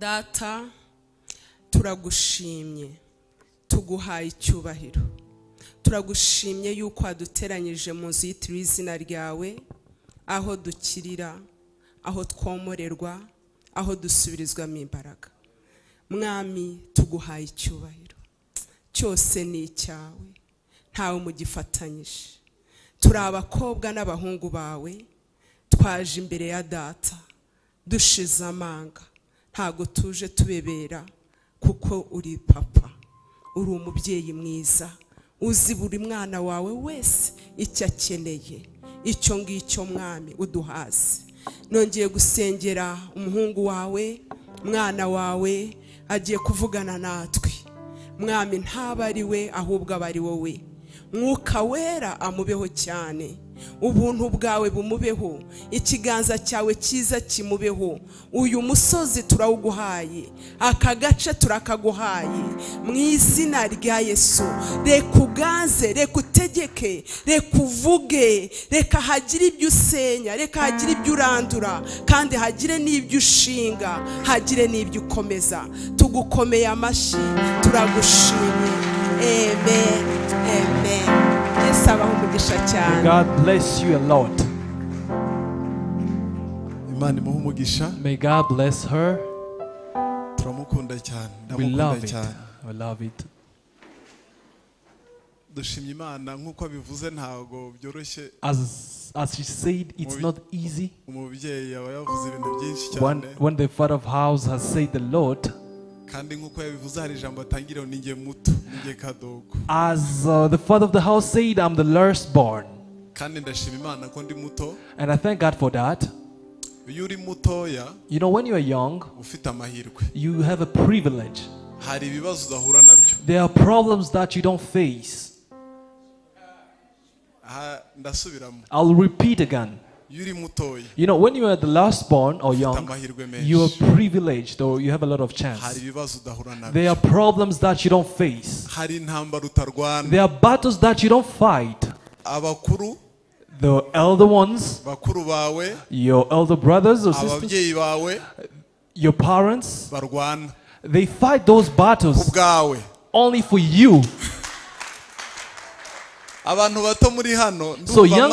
Data turagushimye tuguhaye icyubahiro turagushimye yuko waduteranyije mu nzu yitiriwe izina ryawe aho dukirira aho twomorerwa aho dusubirizwamo imbaraga mwami tuguhaye icyubahiro cyose ni icyawe ntawe mugifatanyije turi abakobwa n'abahungu bawe twaje imbere ya data dushize amanga ntago tuje tubebera kuko uri papa uri umubyeyi mwiza uzi buri mwana wawe wese icyo akeneye icyo ngicyo mwami uduhaze nongeye gusengera umuhungu wawe mwana wawe agiye kuvugana natwe mwami ntaba ari we ahubwo aba ari wowe mwuka wera amubeho cyane ubuntu bwawe bumubeho ikiganza cyawe cyiza kimubeho uyu musozi turawuguhaye aka gace turakaguhaye mu izina rya Yesu reka uganze reka utegeke reka uvuge reka hagire ibyo usenya reka hagire ibyo urandura kandi hagire n'ibyo ushinga hagire n'ibyo ukomeza tugukomeye amashyi turagushimye amen amen. God bless you a lot. May God bless her. We love it. We love it. As she said, it's not easy. When the father of house has said the Lord, as the father of the house said, I'm the last born. And I thank God for that. You know, when you are young, you have a privilege. There are problems that you don't face. I'll repeat again. You know, when you are the last born or young, you are privileged or you have a lot of chance. There are problems that you don't face. There are battles that you don't fight. The elder ones, your elder brothers or sisters, your parents, they fight those battles only for you. So young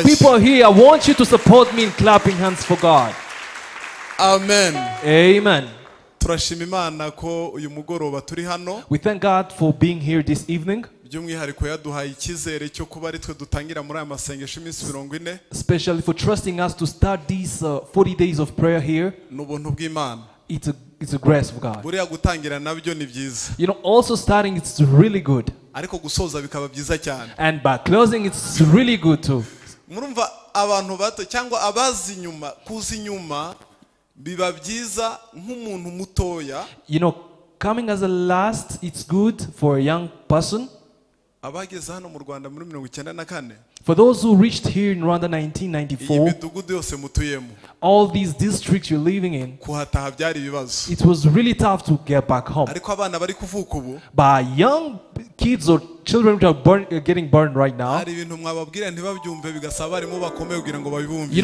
people here, I want you to support me in clapping hands for God. Amen. Amen. We thank God for being here this evening. Especially for trusting us to start these 40 days of prayer here. It's a grace of God. You know, also starting, it's really good. And by closing, it's really good too. You know, coming as a last, it's good for a young person. For those who reached here in Rwanda 1994, all these districts you're living in, it was really tough to get back home. But young kids or children who are getting burned right now, you know,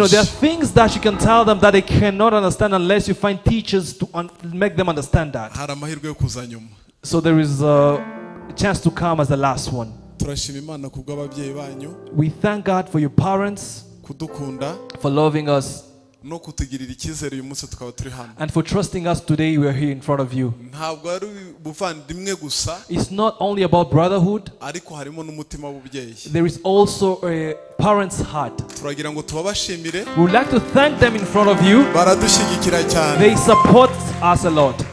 there are things that you can tell them that they cannot understand unless you find teachers to make them understand that. So there is a chance to come as the last one. We thank God for your parents, for loving us, and for trusting us today. We are here in front of you. It's not only about brotherhood. There is also a parent's heart. We would like to thank them in front of you. They support us a lot.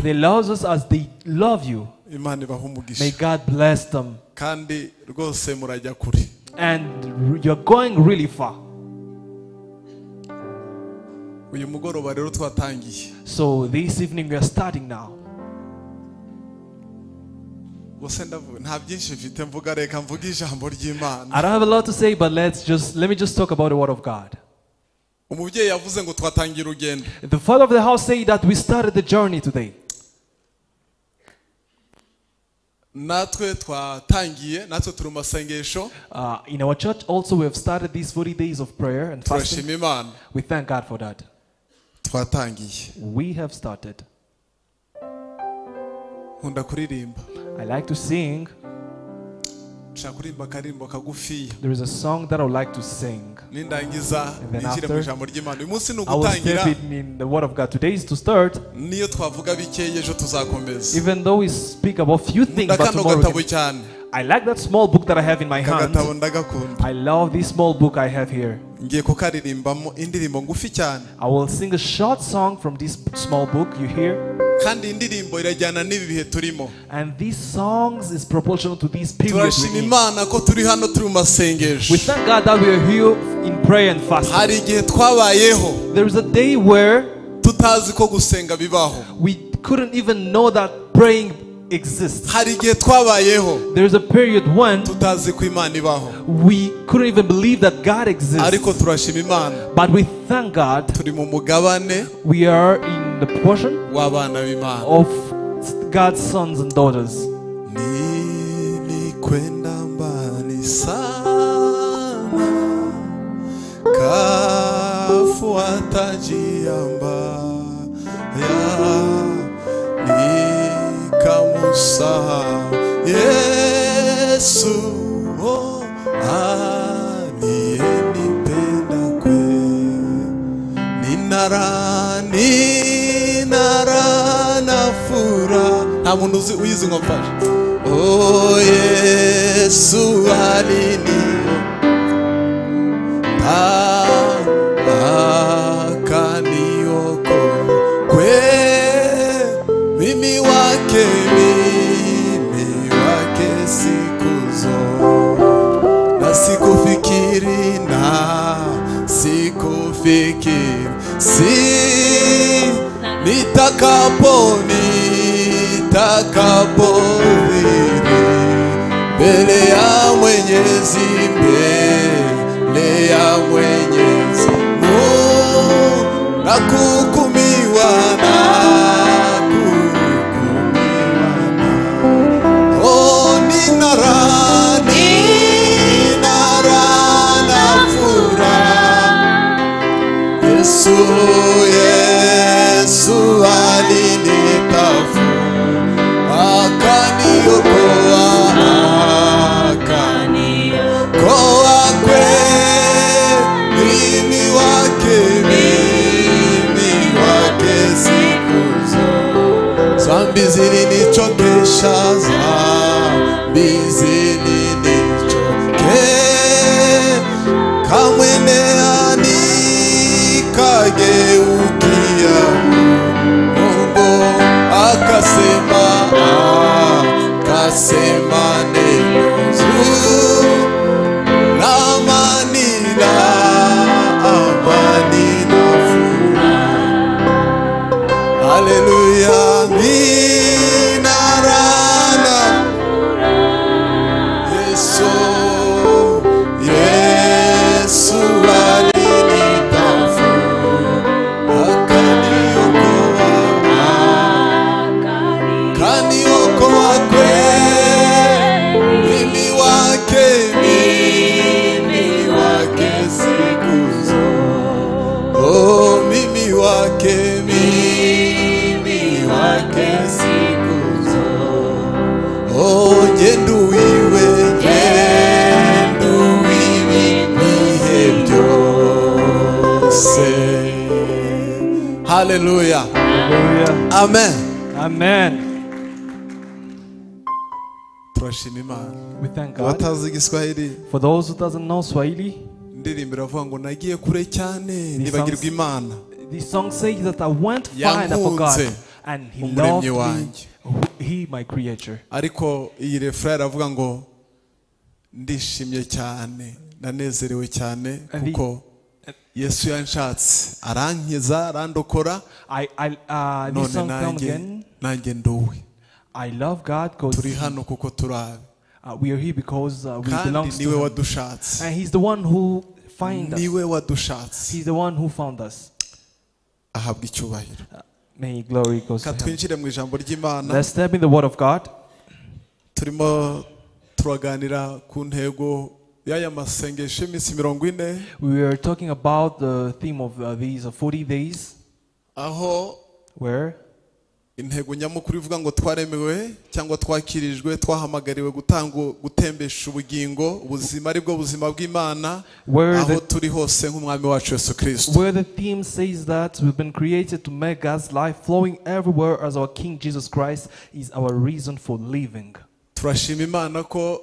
They love us as they love you. May God bless them. And you're going really far. So this evening we are starting now. I don't have a lot to say, but let me just talk about the Word of God. The father of the house said that we started the journey today. In our church also we have started these 40 days of prayer and fasting. We thank God for that. We have started. I like to sing. There is a song that I would like to sing. And then after, I will step in the Word of God. Today is to start. Even though we speak about few things, but tomorrow I like that small book that I have in my hand. I love this small book I have here. I will sing a short song from this small book you hear. And these songs is proportional to these periods. We thank God that we are here in prayer and fasting. There is a day where we couldn't even know that praying exists. There is a period when we couldn't even believe that God exists. But we thank God we are in the portion of God's sons and daughters. Yesu aliyenipenda kwe ninara na furaha. Nta muntu uyizi ngo mfashe. Oh Yesu akaniokoa kwe mimi wake siku zote. Na sikufikiri nitakapohiri mbele ya Mwenyezi, mbele ya Mwenyezi Mungu na kuhukumiwa Yesu alinitafuta akaniokoa kwe mimi wake siku zote. Zambi zilinichokesha, kamwendea nikageukia Mungu akasema neno zuri la amani na furaha. Haleluya. Yesu akaniokoa kwe mimi wake siku zote. Oh mimi wake siku zote. Oh jenduiwe Hallelujah. Hallelujah. Amen. Amen. We thank God. For those who doesn't know Swahili, this song says that I went far and I forgot, and He loved me, He my creator. Ariko iyi refrain aravuga ngo ndishimye cyane, ndanezerewe cyane kuko Yesu yanshatse arankiza arandokora. This song comes again. Nanjye nduwe. I love God because turi hano kuko turabe. We are here because we belong to Him. And He's the one who finds us. He's the one who found us. Ahabwa icyubahiro. May glory goes to Him. Katwinjire mu ijambo ry'Imana. Let's step in the Word of God. Turimo turaganira ku ntego y'aya masengesho y'iminsi 40. We are talking about the theme of these 40 days. aho where intego nyamukuru ivuga ngo twaremewe cyangwa twakirijwe twahamagariwe gutembesha ubugingo ubuzima aribwo buzima bw'Imana aho turi hose nk'umwami wacu Yesu Kristo. Where the theme says that we've been created to make God's life flowing everywhere as our King Jesus Christ is our reason for living. Turashima Imana ko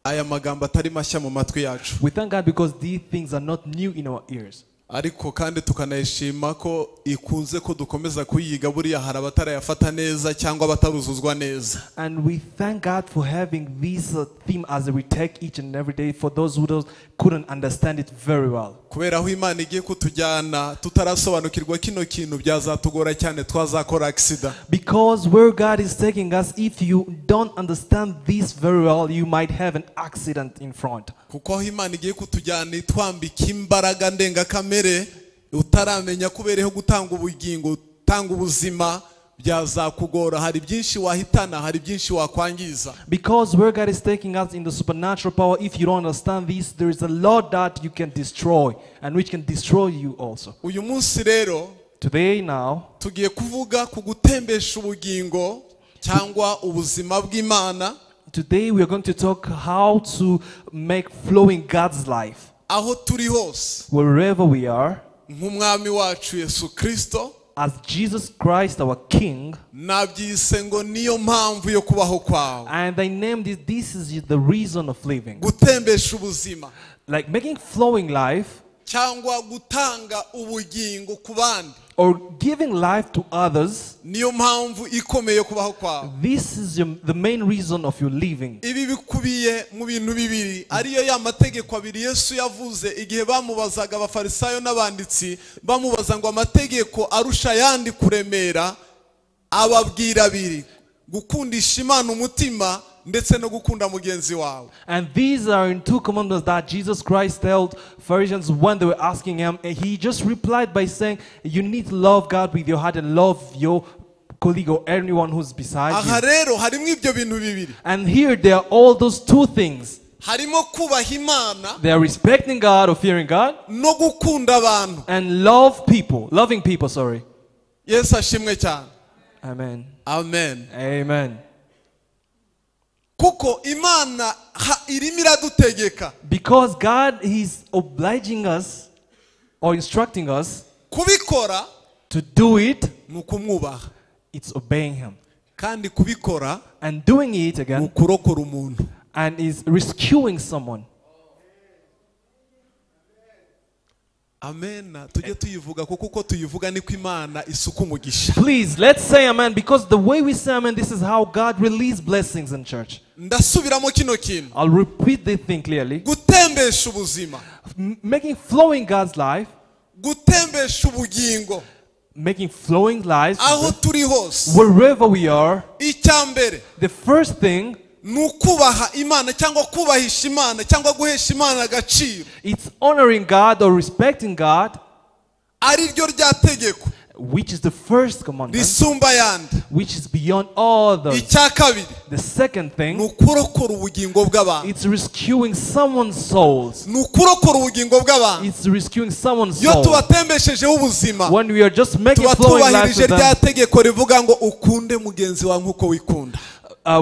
aya magambo atari mashya mu matwi yacu. We thank God because these things are not new in our ears. Ariko kandi tukanayishima ko ikunze ko dukomeza kuyiga buriya hari abatarayafata neza cyangwa bataruzuzwa neza. And we thank God for having this theme as we take each and every day for those who couldn't understand it very well. Kubera aho Imana igiye kutujyana tutarasobanukirwa kino kintu byazatugora cyane twazakora accident. Because where God is taking us, if you don't understand this very well, you might have an accident in front. Kuko aho Imana igiye kutujyana itwambika imbaraga ndengakamere utaramenya kubereho gutanga ubugingo utanga ubuzima byazakugora hari byinshi wahitana hari byinshi wakwangiza. Because where God is taking us in the supernatural power, if you don't understand this, there is a lot that you can destroy and which can destroy you also. Uyu munsi rero today now tugiye kuvuga ku gutembesha ubugingo cyangwa ubuzima bw'Imana. Today we are going to talk how to make flowing God's life. Aho turi hose wherever we are nk'umwami wacu Yesu Kristo as Jesus Christ our King. Nabyise ngo niyo mpamvu yo kubaho kwawe. And they named it, this is the reason of living. Gutembesha ubuzima. Like making flowing life. Cyangwa gutanga ubugingo ku bandi. Or giving life to others. Niyo mpamvu ikomeye yo kubaho kwawe. This is the main reason of your living. Ibi bikubiye mu bintu bibiri ariyo ya mategeko abiri Yesu yavuze igihe bamubazaga abafarisayo n'abanditsi bamubaza ngo amategeko arusha yandi kuremera ababwira abiri gukundisha Imana umutima ndetse no gukunda mugenzi wawe. And these are in two commandments that Jesus Christ told Pharisees when they were asking him, and he just replied by saying you need to love God with your heart and love your colleague or anyone who's beside you. Aha rero harimo ibyo bintu bibiri. And here there are all those two things. Harimo kubaha Imana. They are respecting God or fearing God. No gukunda abantu. And loving people, sorry. Yesu ashimwe cyane. Amen. Amen. Amen. Kuko Imana irimo iradutegeka. Because God is obliging us or instructing us kubikora to do it. Nukumwubaha. It's obeying him. Kandi kubikora and doing it again nukurokora umuntu. And is rescuing someone. Amen. Tujye tuyivuga kuko uko tuyivuga niko Imana isuka umugisha. Please, let's say amen, because the way we say amen, this is how God releases blessings in church. Ndasubiramo kino kintu. I'll repeat this thing clearly. Gutembesha ubuzima. Making flowing God's life. Gutembesha ubugingo. Making flowing lives. Aho turi hose. Wherever we are. Icyambere. The first thing. Nukubaha Imana cyangwa kubahisha Imana cyangwa guhesha Imana agaciro. It's honoring God or respecting God. Ari ryo ryategeko. Which is the first commandment. Risumba yandi. Which is beyond all those. Icyakabiri. The second thing. Nukurokora ubugingo bw'abantu. It's rescuing someone's souls. Nukurokora ubugingo bw'abantu. It's rescuing someone's soul. Yo tubatembeshejeho ubuzima. When we are just making flowing lives with them. Ryategeko rivuga ngo ukunde mugenzi wawe nkuko wikunda.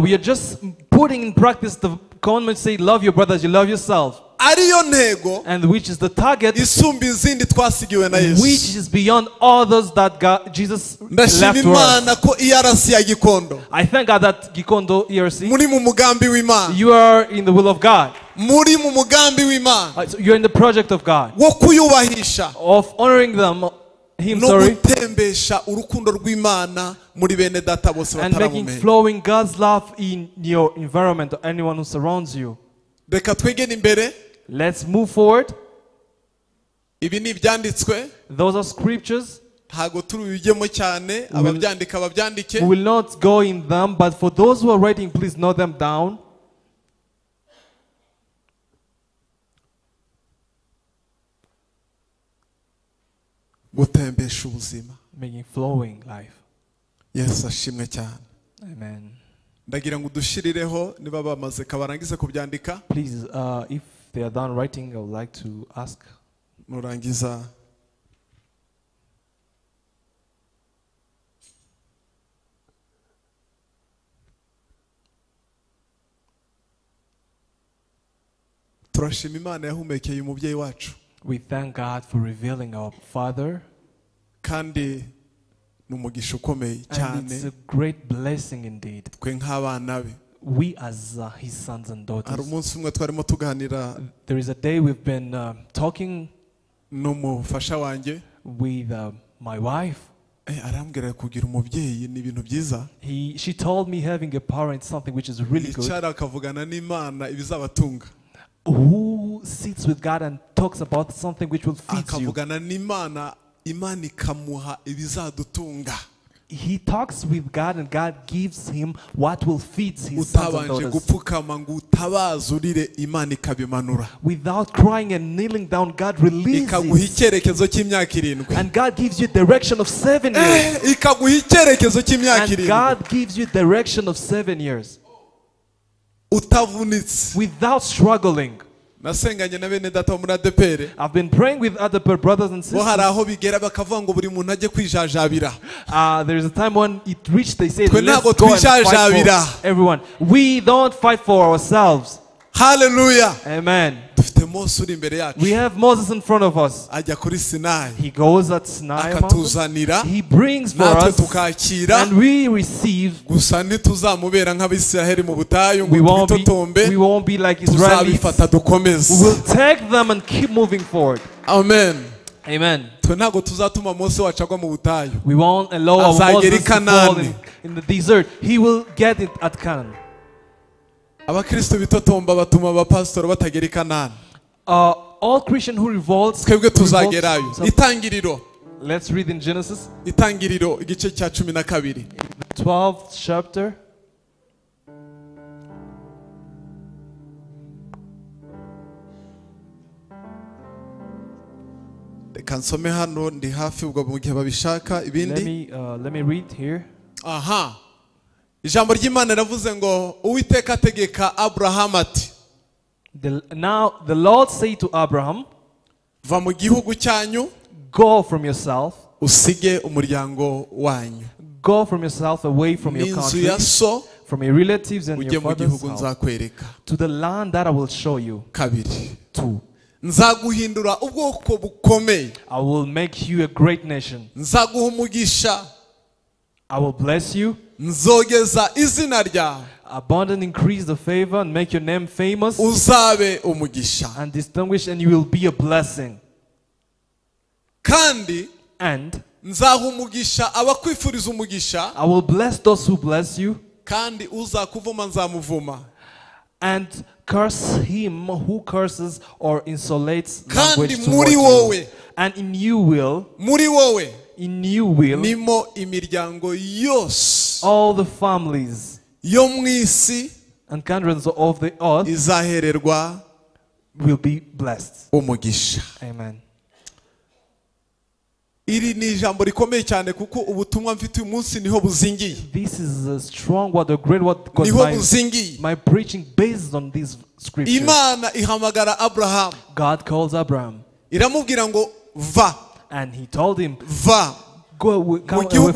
We are just putting in practice the commandment say love your brothers, you love yourself. Ariyo ntego. And which is the target. Isumba izindi twasigiwe na Yesu. Which is beyond all those that Jesus left to us. Ndashima Imana ko ERC ya Gikondo. I thank God that Gikondo ERC. Muri mu mugambi w'Imana. You are in the will of God. Muri mu mugambi w'Imana. So you're in the project of God. Wo kuyubahisha. Of honoring them. Him, no sorry. Gutembesha urukundo rw'Imana muri bene data bose bataramumenya. And making flowing God's love in your environment or anyone who surrounds you. Reka twegene imbere. Let's move forward. Ibi ni ibyanditswe. Those are scriptures. Ntago turubijyemo cyane ababyandika babyandike. We will not go in them, but for those who are writing, please note them down. Gutembesha ubuzima. Making flowing life. Yesu ashimwe cyane. Amen. Ndagira ngo dushirireho niba bamaze kabarangize kubyandika. Please, if they are done writing, I would like to ask. Murangiza. turashima Imana yahumekeye umubyeyi wacu. We thank God for revealing our father. Kandi numugisha ukomeye cyane. And it's a great blessing indeed. Twe nk'abana be. We as his sons and daughters. Hari umunsi umwe twarimo tuganira. There is a day we've been talking n'umufasha wanjye with my wife. Arambwira kugira umubyeyi ni ibintu byiza. She told me having a parent is something which is really good. Yicara akavugana n'Imana ibizabatunga. Who sits with God and talks about something which will feed you. Akavugana n'Imana, Imana ikamuha ibizadutunga. He talks with God and God gives him what will feed his sons and daughters. Without crying and kneeling down, God releases. And God gives you direction of 7 years. And God gives you direction of 7 years. Without struggling. I've been praying with other brothers and sisters. There is a time when it reached, they said, let's go and fight for everyone. We don't fight for ourselves. Hallelujah. Amen. We have Moses in front of us. He goes at Sinai mountain. He brings for us and we receive. We won't be like Israelis. We will take them and keep moving forward. Amen. Amen. We won't allow our Moses to fall in the desert. He will get it at Canaan. All Christian who revolts, let's read in Genesis, the 12th chapter. Let me read here. Ijambo ry'Imana ravuze ngo Uwiteka ategeka Abraham ati. Now the Lord said to Abraham, va mu gihugu cyanyu, go from yourself, usige umuryango wanyu, go from yourself away from your country, from your relatives and your father's house, to the land that I will show you. Kabiri. 2. Nzaguhindura ubwoko bukomeye. I will make you a great nation. Nzaguha umugisha. I will bless you. Nzogeza izina ryawe. Abundant increase the favor and make your name famous. Uzabe umugisha. And distinguished, and you will be a blessing. Kandi and nzaha umugisha abakwifuriza umugisha. I will bless those who bless you. Kandi uzakuvuma nzamuvuma. And curse him who curses or insulates language towards you. And in you will. In you will nimo imiryango yose all the families yo mwisi and countries of the earth izahererwa will be blessed. Umugisha. Amen. Iri ni ijambo rikomeye cyane kuko ubutumwa mfite uyu munsi niho buzingiye. This is a strong word, a great word, because my preaching based on these scriptures. Imana ihamagara Abraham. God calls Abraham. Iramubwira ngo va. And he told him, va, come away from your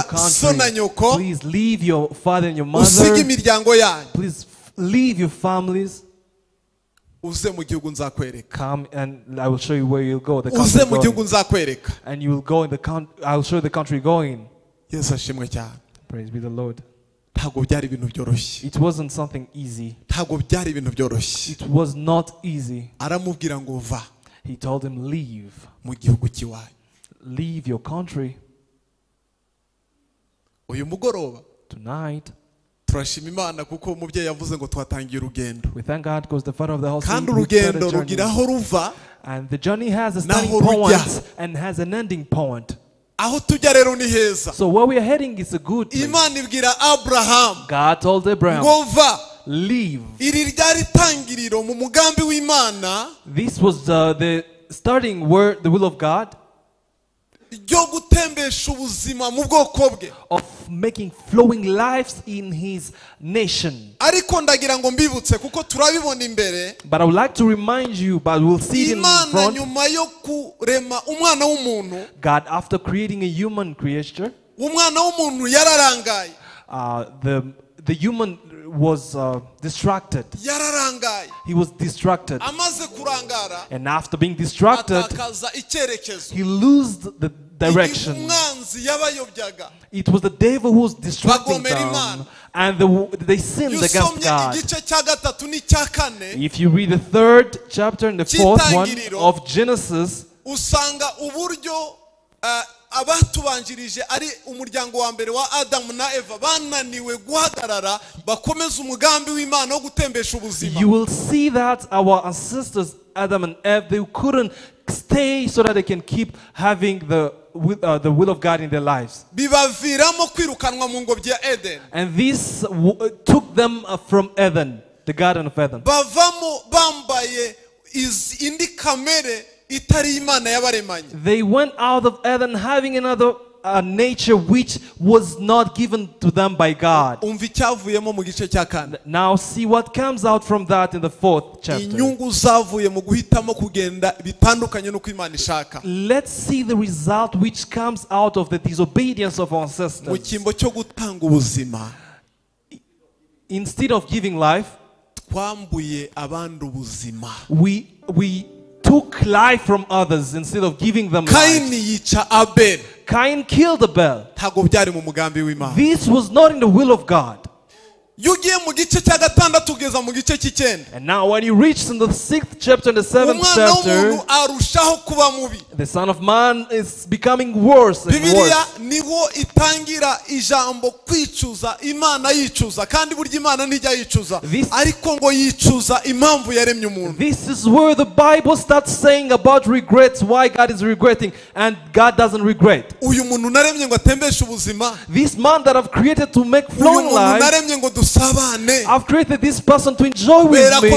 country. Please leave your father and your mother. Please leave your families. Come and I will show you where you'll go. The country going. And you will go in the country. I will show you the country going. Praise be the Lord. It wasn't something easy. It was not easy. He told him, leave. Leave your country. Tonight, we thank God because the father of the house said, and the journey has a starting point and has an ending point. So where we are heading is a good place. God told Abraham, leave. This was the starting where the will of God of making flowing lives in his nation. But I would like to remind you, but we'll see it in front. God, after creating a human creature, the the human was distracted. He was distracted. And after being distracted, he lost the direction. It was the devil who was distracting them. And they sinned against God. If you read the 3rd chapter and the 4th one of Genesis, abatubanjirije ari umuryango wa mbere wa Adamu na Eva bananiwe guhagarara bakomeza umugambi w'Imana wo gutembesha ubuzima. You will see that our ancestors Adam and Eve, they couldn't stay so that they can keep having the will of God in their lives. Bibaviramo kwirukanwa mu ngobyi ya Eden. And this took them from Eden, the Garden of Eden. Bavamo bambaye indi kamere. They went out of Eden having another nature which was not given to them by God. Now see what comes out from that in the 4th chapter. Let's see the result which comes out of the disobedience of our ancestors. Instead of giving life, we took life from others instead of giving them life. Cain killed Abel. This was not in the will of God. And now when you reach in the 6th chapter and the 7th chapter, the Son of Man is becoming worse and worse. This is where the Bible starts saying about regrets, why God is regretting, and God doesn't regret. This man that I've created to make flowing life, I've created this person to enjoy with me,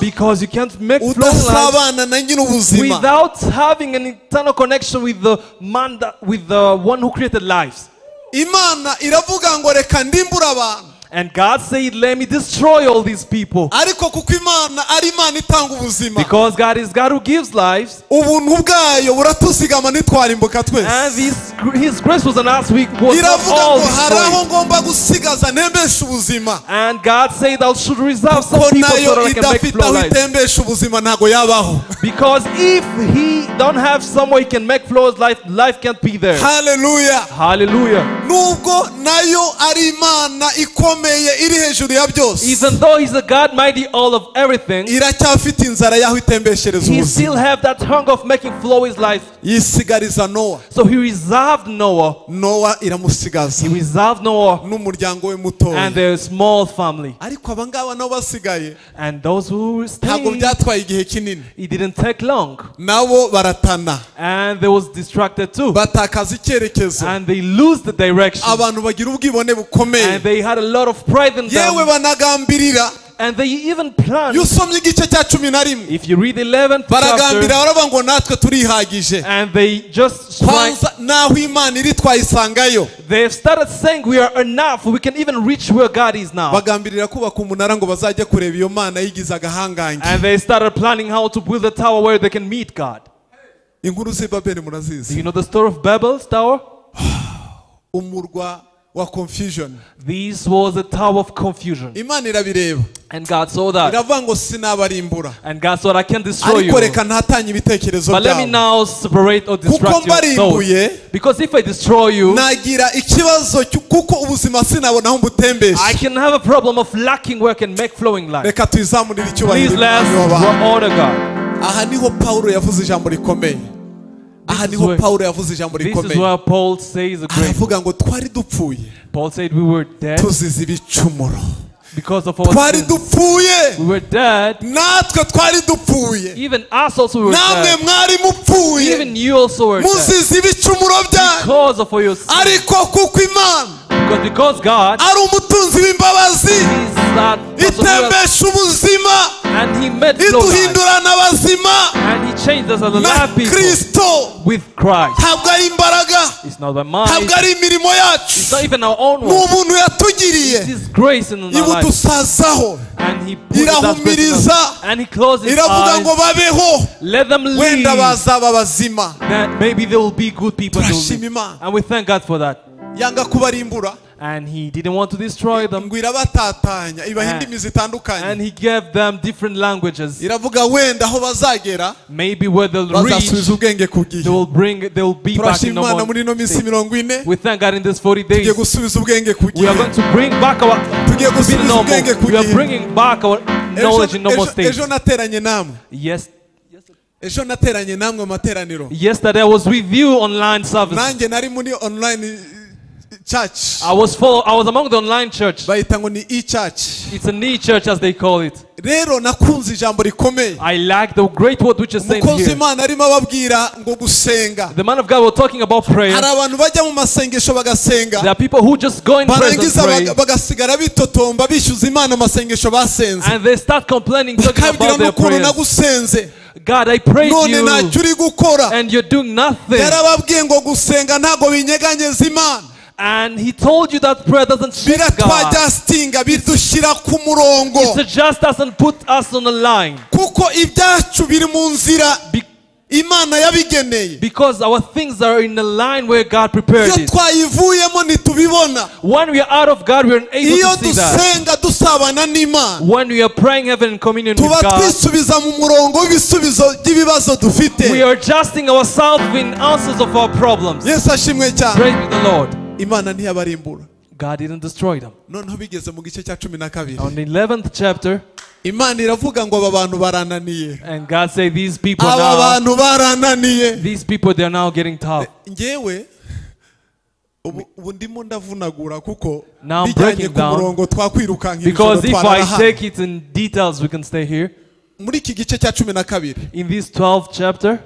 because you can't make flowing life without having an internal connection with the man with the one who created lives. And God said, let me destroy all these people. Because God is God who gives lives. And His grace was on us. We was not all destroyed. And God said, I should reserve some people so that I can make flow life. Because if He don't have somewhere He can make flow life, life can't be there. Hallelujah. Hallelujah. Even though He's a God mighty all of everything, He still have that hunger of making flow His life. So He reserved Noah. He reserved Noah and their small family. And those who stayed, it didn't take long. And they was distracted too. And they lose the direction. And they had a lot of pride in them. And they even planned. If you read the 11th chapter, and they just they've started saying we are enough, we can even reach where God is now. And they started planning how to build a tower where they can meet God. Do you know the story of Babel's tower? Confusion. This was a tower of confusion. And God saw that. And God said, I can destroy you. But let me now separate or distract your thoughts. Because if I destroy you, I can have a problem of lacking where I can make flowing life. Please let's honor God. This is where Paul says a great word. Paul said we were dead because of our sins. We were dead. Even us also were dead. Even you also were dead because of your sins. Because God is that and He made flow life. And He changed us as alive people with Christ. It's not by mind. It's not even our own work. It's His grace in our lives. And He put that grace in us. And He closed His eyes. Let them live. That maybe they will be good people. And we thank God for that. And he didn't want to destroy them. ngo irabatatanya ibaha indimi zitandukanye. And he gave them different languages. Iravuga wenda aho bazagera maybe where they'll reach, bazasubiza ubwenge ku gihe. they'll be back in normal state. We thank God in this 40 days. Tugiye gusubiza ubwenge ku gihe. We are going to bring back our normal. We are bringing back our knowledge in normal state. Ejo nateranye namwe. Yes. Ejo nateranye namwe materaniro. Yesterday I was with you online service. Nanjye nari muri online church. I was among the online church. Bayita ngo ni e-church. It's an e-church as they call it. Rero nakunze ijambo rikomeye. I like the great word which is saying here. Mukozi Imana arimo ababwira ngo gusenga. The man of God was talking about prayer. Hari abantu bajya mu masengesho bagasenga. There are people who just go in prayer and pray. Bagasigara bitotomba bishyuza Imana amasengesho basenze. And they start complaining, talking about their prayers. Nagusenze. God, I praise you. And you're doing nothing. Yarababwiye ngo gusenga ntago binyeganyeza Imana. And he told you that prayer doesn't shake God. It just doesn't put us on the line. Because our things are in the line where God prepared it. When we are out of God, we are unable to see that. When we are praying heaven in communion with God, we are adjusting ourselves in answers of our problems. Praise the Lord. God didn't destroy them. On the 11th chapter, and God said, these people they are now getting tough. Now I'm breaking down, because if I take it in details, we can stay here. In this 12th chapter,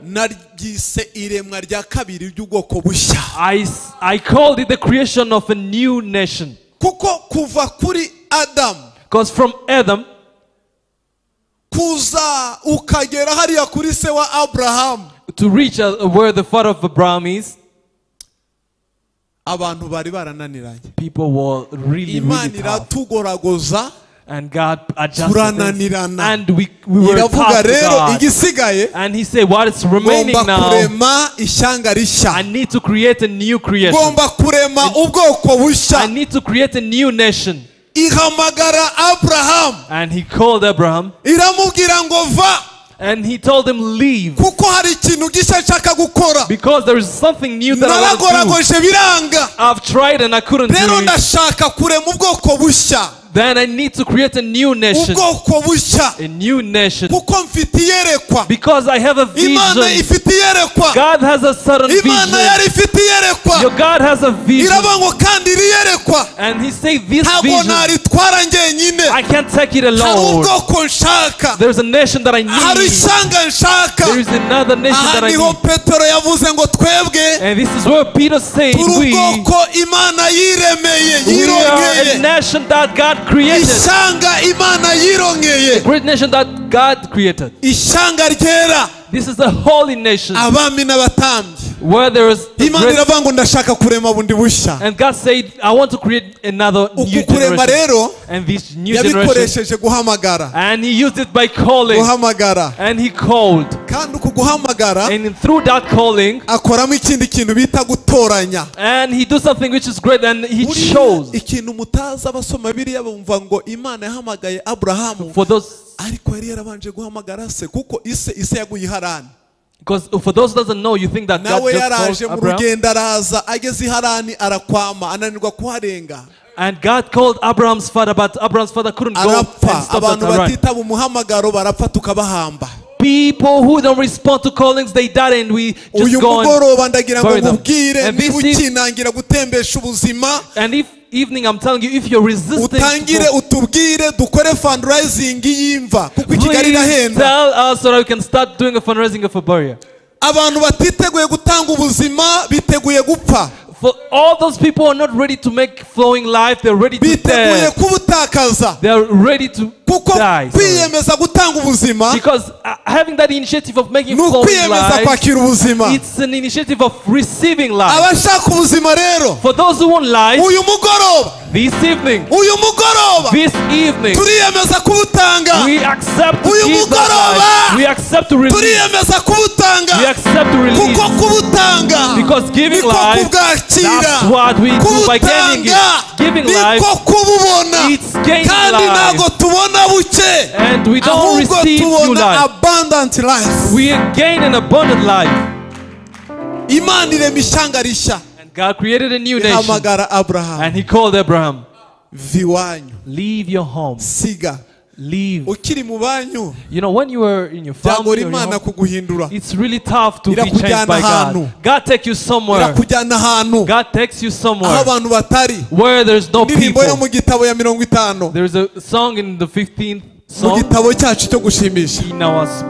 I called it the creation of a new nation. Because from Adam to reach where the father of Abraham is, people were really tough. And God adjusted things. And we were tough to God. And he said, what is remaining now? I need to create a new creation. I need to create a new nation. And he called Abraham. And he told him, leave. Because there is something new that I want to do. I've tried and I couldn't do it. Then I need to create a new nation. A new nation. Because I have a vision. God has a certain vision. Your God has a vision. And he said, this vision, I can't take it alone. There's a nation that I need. There is another nation that I need. And this is where Peter said, we are a nation that God created. A great nation that God created. This is a holy nation where there is and God said, I want to create another new generation. And this new generation, and he used it by calling. And he called. And through that calling, and he do something which is great, and he chose. For those, because for those who doesn't know, you think that God just called Abraham. And God called Abraham's father, but Abraham's father couldn't go and stop that. People who don't respond to callings, they die, and we just go and bury them. And if evening, I'm telling you, if you're resisting, please tell us so that we can start doing a fundraising for burial. For all those people who are not ready to make flowing life, they're ready to die. They're ready to die. Because having that initiative of making flowing life, it's an initiative of receiving life. For those who want life, this evening, we accept to give that life. We accept to release. We accept to release. Because giving life, that's what we do by giving it. Giving life, it's gaining life. And we don't receive new life. Abundant life. We gain an abundant life. And God created a new nation. And He called Abraham. Leave your home. Leave. You know, when you are in your family, or your home, it's really tough to be changed by God. God takes you somewhere. God takes you somewhere where there's no people. There's a song in the 15th song. In our song,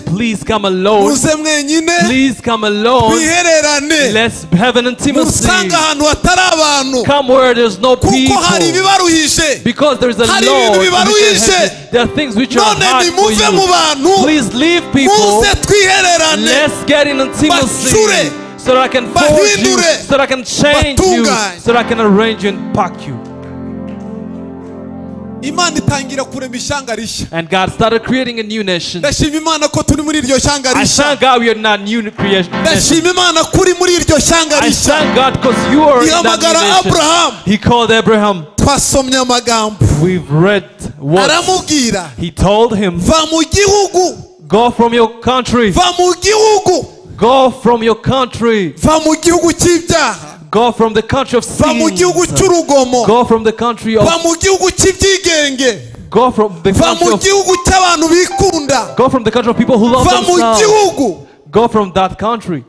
please come alone. Please come alone. Let's have an intimacy. Come where there's no people. Because there's a load. There are things which are hard for you. Please leave people. Let's get in intimacy. So that I can forge you. So that I can change you. So that I can arrange you and pack you. And God started creating a new nation. I thank God we are not new creation. I thank God because you are in that new nation. He called Abraham. We've read what He told him. Go from your country. Go from your country. Go from the country of sin. Go from the country of. Go from the country of. Go from the country of people who love themselves. Go from that country.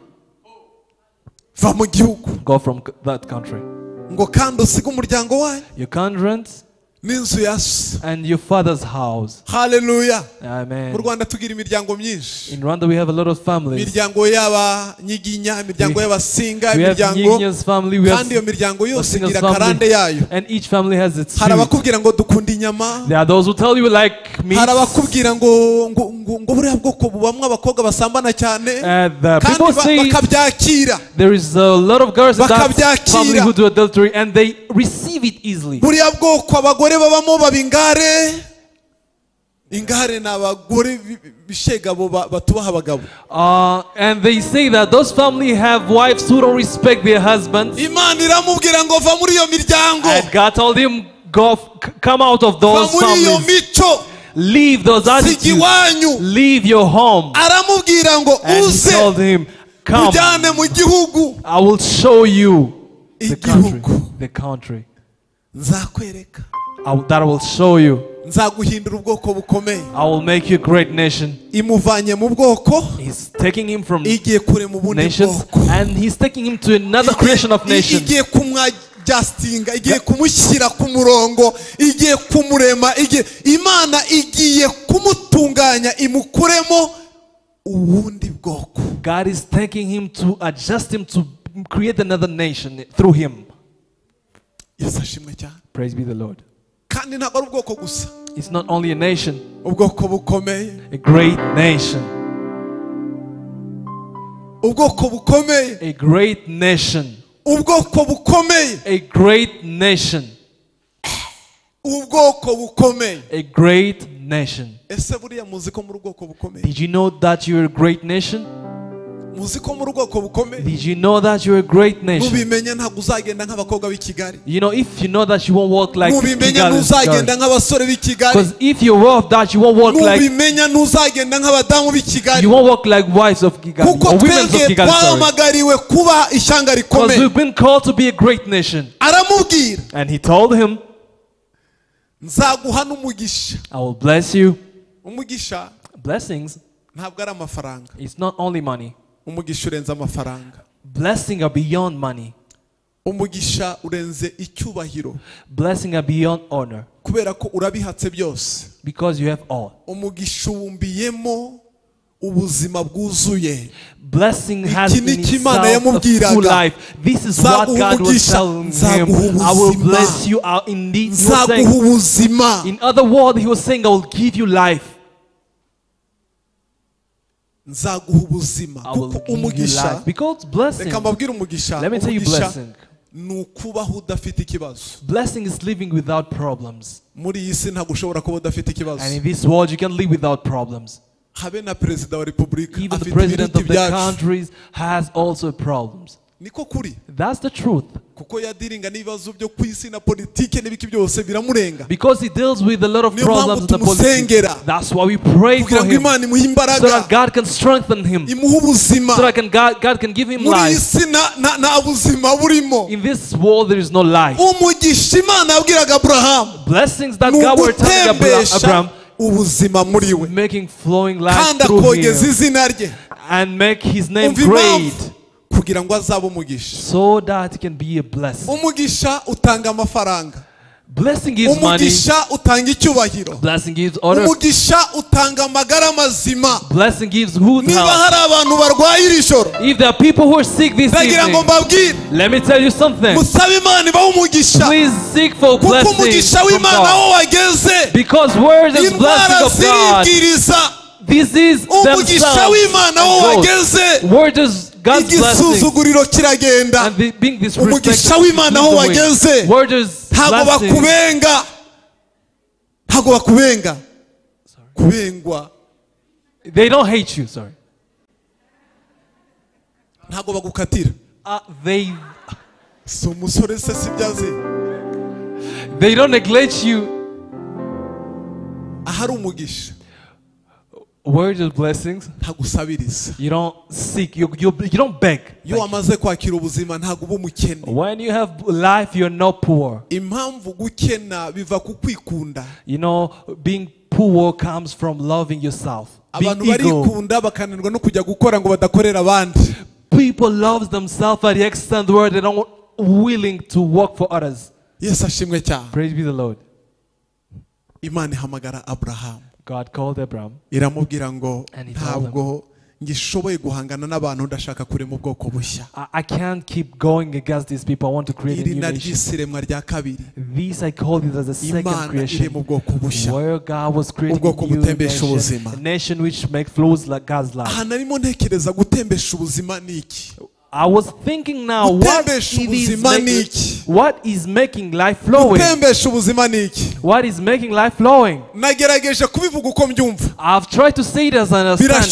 Go from that country. Your countries and your father's house. Hallelujah. Amen. In Rwanda we have a lot of families. We have Nyiginya's family, we have Faustin's family, and each family has its food. There are those who tell you like meat. The people say there is a lot of girls in that family who do adultery and they receive it easily. And they say that those families have wives who don't respect their husbands. And God told him, come out of those families. Leave those attitudes. Leave your home. And He told him, come, I will show you the country. That I will show you. I will make you a great nation. He's taking him from nations and He's taking him to another creation of nations. God is taking him to adjust him to create another nation through him. Praise be the Lord. It's not only a nation, a great nation. A great nation. A great nation. A great nation. Did you know that you're a great nation? Did you know that you're a great nation? You know, if you know that you won't walk like Kigali, because if you walk that you won't walk like, you won't walk like wives of Kigali or women of Kigali. Because we've been called to be a great nation. And He told him, I will bless you. Blessings, it's not only money. Blessings are beyond money. Blessings are beyond honor. Because you have all. Blessing has in itself a full life. This is what God was telling him. I will bless you. Indeed, he was saying, in other words, He was saying, I will give you life. I will give you life. Because blessing, let me tell you blessing. Blessing is living without problems. And in this world you can live without problems. habe na perezida wa repubulika even the president of the countries has also problems. Niko kuri. That's the truth. Kuko yadiringa n'ibibazo byo kwisi na politike n'ibiki byose biramurenga. Because he deals with a lot of problems in the politics. That's why we pray for him, so that God can strengthen him, so that God can give him life. In this world there is no life. Blessings that God were telling Abraham, making flowing life through him and make his name great, so that it can be a blessing. Blessing gives money. Blessing gives honor. Blessing gives good health. If there are people who are sick this evening, let me tell you something. Please seek for blessings from God. Because where is the blessing of God? This is themselves. Where does God's blessing and being disrespected? Where does they don't hate you, sorry. They don't neglect you. Where are blessings? You don't seek, you don't beg. When you have life, you're not poor. You know, being poor comes from loving yourself. People love themselves at the extent where they're not willing to work for others. Praise be the Lord. God called Abraham and he told him, I can't keep going against these people. I want to create a new nation. These I called it as a second creation, where God was creating a new nation, a nation which flows like God's life. I was thinking now, what is making life flowing? What is making life flowing? I've tried to say it as I understand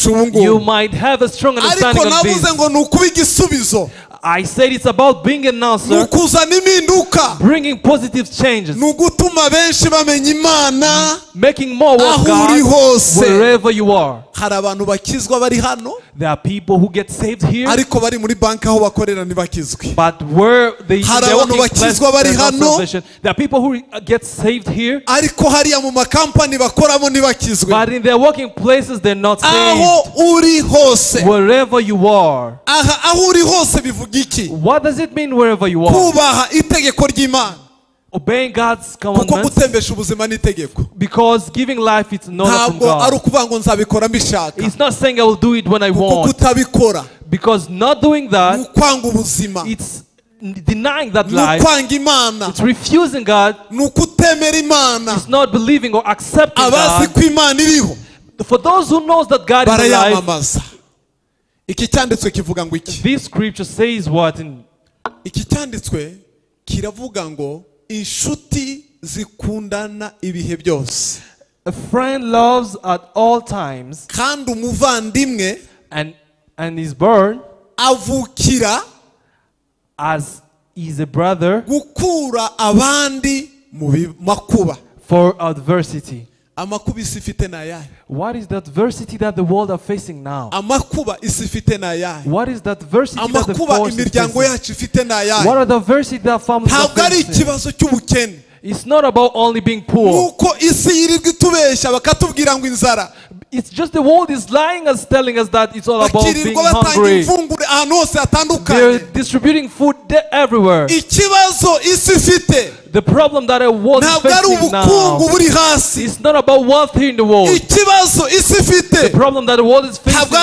it. You might have a strong understanding of this. I said it's about being an answer, bringing positive changes, making more of God wherever you are. There are people who get saved here, but where they there are people who get saved here, but in their working places they're not saved. Wherever you are. What does it mean wherever you are? Obeying God's commandments, because giving life is not from God. It's not saying I will do it when I want, because not doing that, it's denying that life, it's refusing God, it's not believing or accepting God. For those who knows that God is alive, this scripture says what? A friend loves at all times, and is born as is a brother for adversity. What is the adversity that the world are facing now? What is the adversity that the force is facing? What are the adversity that families are facing? It's not about only being poor. It's just the world is lying us, telling us that it's all about being hungry. They're distributing food everywhere. The problem that the world is facing now is not about wealth here in the world. The problem that the world is facing now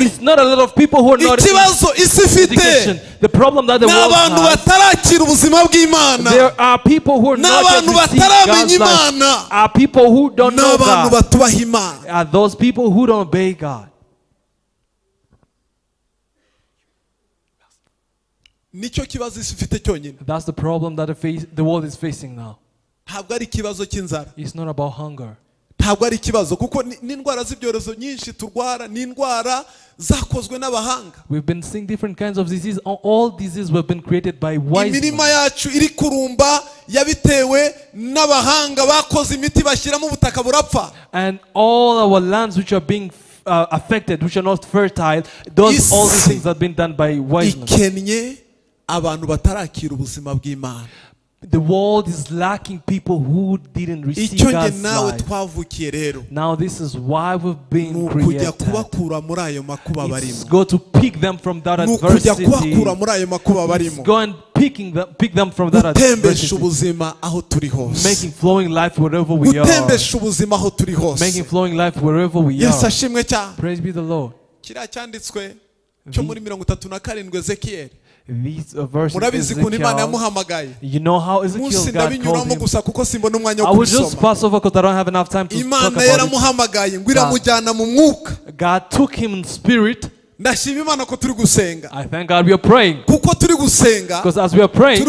is not a lot of people who are not in education. The problem that the world has, there are people who are not yet receiving God's life. Are people who don't know God. Are those people who don't obey God. That's the problem that the world is facing now. ntabwo ari ikibazo cy'inzara. It's not about hunger. Ntabwo ari ikibazo kuko n'indwara z'ibyorezo nyinshi turwara n'indwara zakozwe n'abahanga. We've been seeing different kinds of diseases. All diseases have been created by wise men. Imirima yacu iri kurumba yabitewe n'abahanga bakoze imiti bashyira mu butaka burapfa. And all our lands which are being affected, which are not fertile, all these things have been done by wise men. Ikennye abantu batarakira ubuzima bw'Imana. The world is lacking people who didn't receive God's life. Now this is why we've been created. It's go to pick them from that adversity. It's go and pick them from that adversity. Making flowing life wherever we are. Making flowing life wherever we are. Praise be the Lord. These verses, you know how Ezekiel God called him. I will just pass over because I don't have enough time to talk about it. God took him in spirit. I thank God we are praying. Because as we are praying,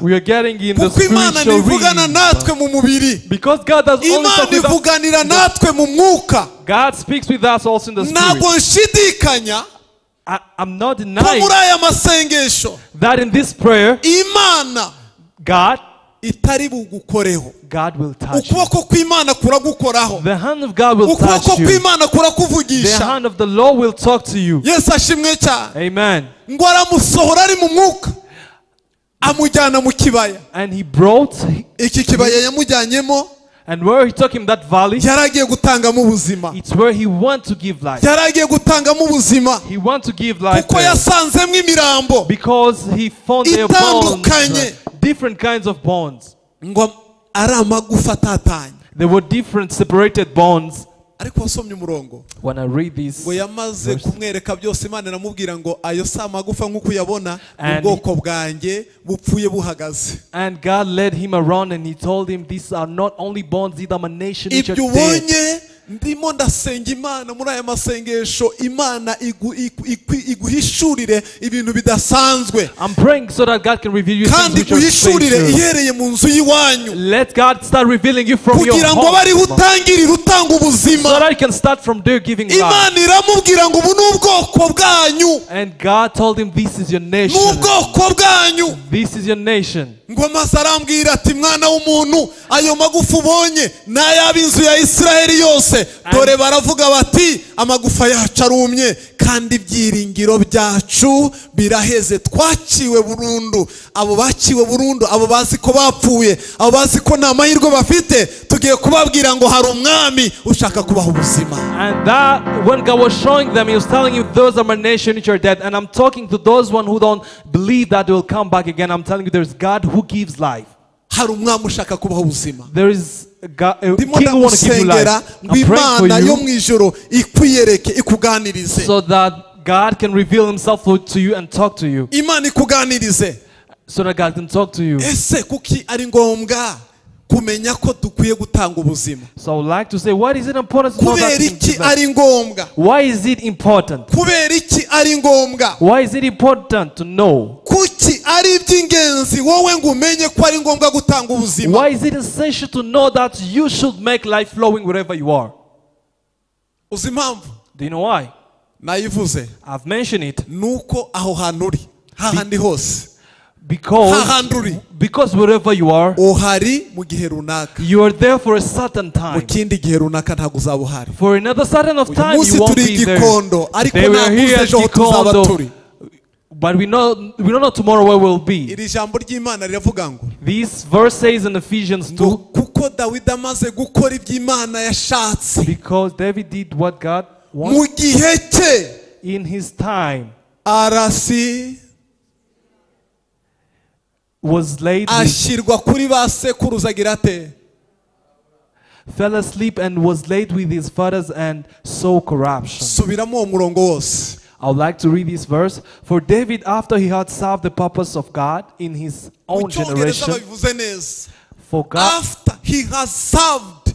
we are getting in the spiritual realm. Because God does only talk with us. God speaks with us also in the spirit. I'm not denying that in this prayer, God will touch you. The hand of God will touch you. The hand of the Lord will talk to you. Amen. And he brought and where he took him that valley, it's where he wants to give life. He wants to give life there. Because he found their bones, different kinds of bones. There were different separated bones. When I read this verse, and God led him around and he told him, these are not only bones, these are my nation which are dead. ndimo ndasenga Imana muri aya masengesho, Imana iguhishurire ibintu bidasanzwe. I'm praying so that God can reveal you things which are iguhishurire ihereye mu nzu y'iwanyu. Let God start revealing you from your home. Kugira ngo bari utangirira utanga ubuzima. So that you can start from there giving life. Imana iramubwira ngo ubu n'ubwoko bwanyu. And God told him, this is your nation. N'ubwoko bwanyu. This is your nation. Ngo maze arambwira ati mwana w'umuntu, ayo magufa ubonye n'ay'ab'inzu ya Isiraheli yose, dore baravuga bati amagufa yacu arumye kandi ibyiringiro byacu biraheze, twaciwe burundu. Abo baciwe burundu, abo bazi ko bapfuye, abo bazi ko nta mahirwe bafite, tugiye kubabwira ngo hari umwami ushaka kubaha ubuzima. And that when God was showing them, he was telling you, those are my nation which are dead. And I'm talking to those one who don't believe that they will come back again. I'm telling you, there's God who gives life. Hari umwami ushaka kubaha ubuzima. There is a king who wants to give you life. I'm praying for you so that God can reveal himself to you and talk to you. So that God can talk to you. So I would like to say, what is it important to know that? Why is it important? Why is it important to know? Why is it essential to know that you should make life flowing wherever you are? Do you know why? I've mentioned it. Because wherever you are, you are there for a certain time. For another certain of time, you won't be there. They were here at Gikondo, but we don't know tomorrow where we'll be. This verse says in Ephesians 2, because David did what God wanted in his time, was laid fell asleep and was laid with his fathers and saw corruption. I would like to read this verse. For David, after he had served the purpose of God in his own generation, for God, after he has served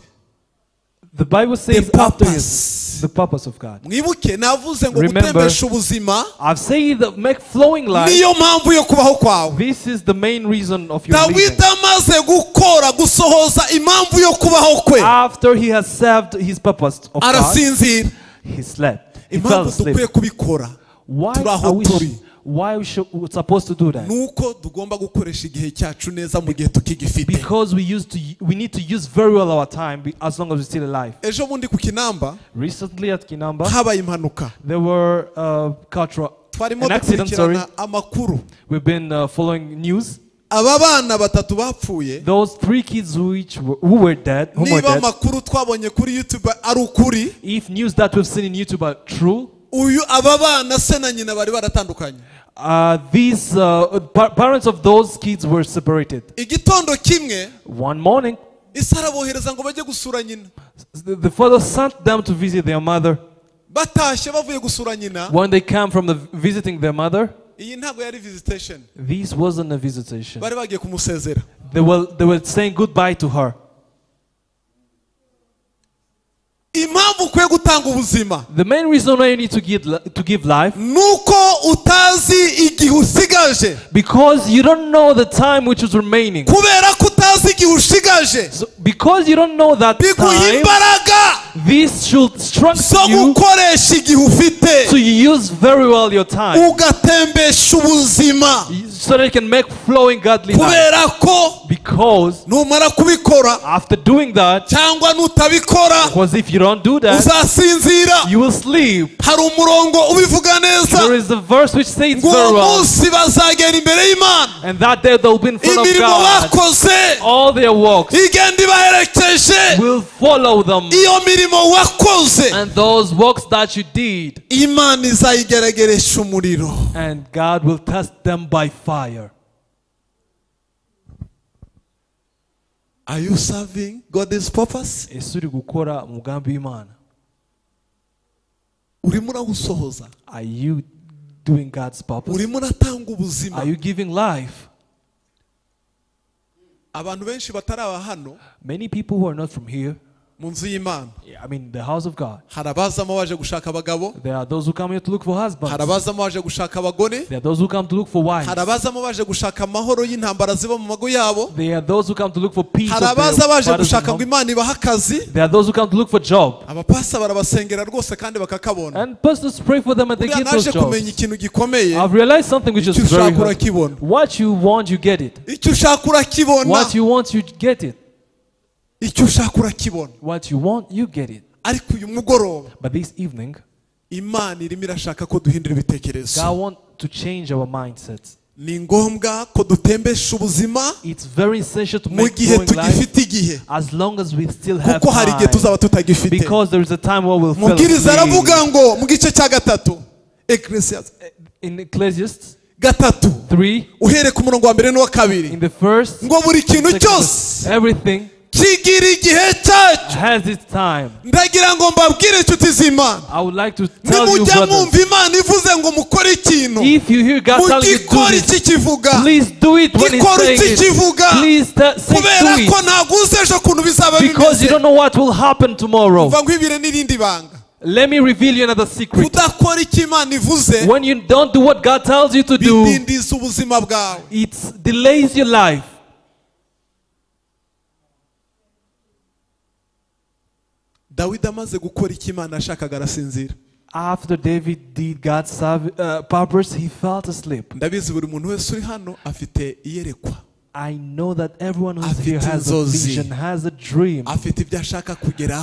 the Bible says after his y'isi. The purpose of God. Mwibuke navuze ngo gutembesha ubuzima. I've said that make flowing life. Niyo mpamvu yo kubaho kwawe. This is the main reason of your living. Dawidi amaze gukora gusohoza impamvu yo kubaho kwe. After he has served his purpose of God, arasinzira. He slept. He fell asleep. Dukwiye kubikora. Why we supposed to do that? Nuko tugomba gukoresha igihe cyacu neza mu gihe tukigifite. Because we need to use very well our time as long as we're still alive. Ejo bundi ku Kinamba. Recently at Kinamba. Habaye impanuka. There were an accident. Sorry. Amakuru. We've been following news. Aba bana batatu bapfuye. Those 3 kids who were dead. Niba amakuru twabonye kuri YouTube ari ukuri. If news that we've seen in YouTube are true. Uyu aba bana se na nyina bari baratandukanye. These parents of those kids were separated. Igitondo kimwe. One morning. Isara bohereza ngo bajye gusura nyina. The father sent them to visit their mother. Batashye bavuye gusura nyina. When they came from visiting their mother. Iyi ntago yari visitation. This wasn't a visitation. Bari bagiye kumusezera. They were saying goodbye to her. Impamvu ukwiye gutanga ubuzima. The main reason why you need to give life. Nuko utazi igihe usigaje. Because you don't know the time which is remaining. Kubera ko utazi igihe ushigaje. Because you don't know that time. This should strengthen you to use very well your time. So that you can make flowing godly life. Because after doing that, because if you don't do that, you will sleep. There is a verse which says very well. And that day they will be in front of God. All their works will follow them. And those works that you did, and God will test them by fire. Are you serving God's purpose? Are you doing God's purpose? Are you giving life? Many people who are not from here, I mean the house of God, there are those who come here to look for husbands. There are those who come to look for wives. There are those who come to look for peace. There are those who come to look for job. And pastors pray for them and they get those jobs. I've realized something which is very hard. What you want, you get it. What you want, you get it. What you want, you get it. But this evening, God wants to change our mindsets. It's very essential to make flowing life as long as we still have time. Because there is a time where we'll fail. In Ecclesiastes 3, in the first, everything has its time. I would like to tell you, brothers, if you hear God telling you to do this, please do it when He's saying it. Please say do it. Because you don't know what will happen tomorrow. Let me reveal you another secret. When you don't do what God tells you to do, it delays your life. After David did God's purpose, he fell asleep. I know that everyone who's here has a vision, has a dream.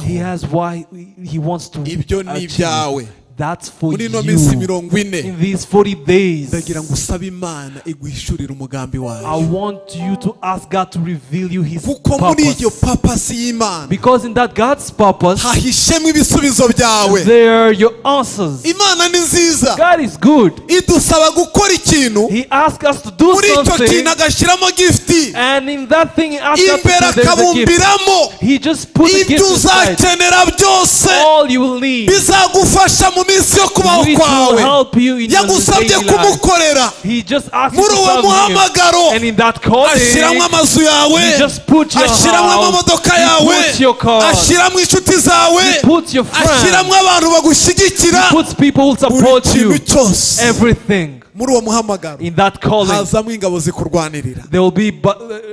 He has why he wants to achieve. That's for you. In these 40 days, I want you to ask God to reveal you His purpose. Because in that God's purpose, there are your answers. God is good. He asks us to do something, and in that thing He asks us to do, there's a gift. He just put a gift inside. All you will need minsi yo kubaho kwawe yagusabye kumukorera muri uwo muhamagaro ashyiramo amazu yawe ashyiramo amamodoka yawe ashyiramo inshuti zawe ashyiramo abantu bagushyigikira buri kintu cyose muri uwo muhamagaro hazamo ingabo zikurwanirira. There will be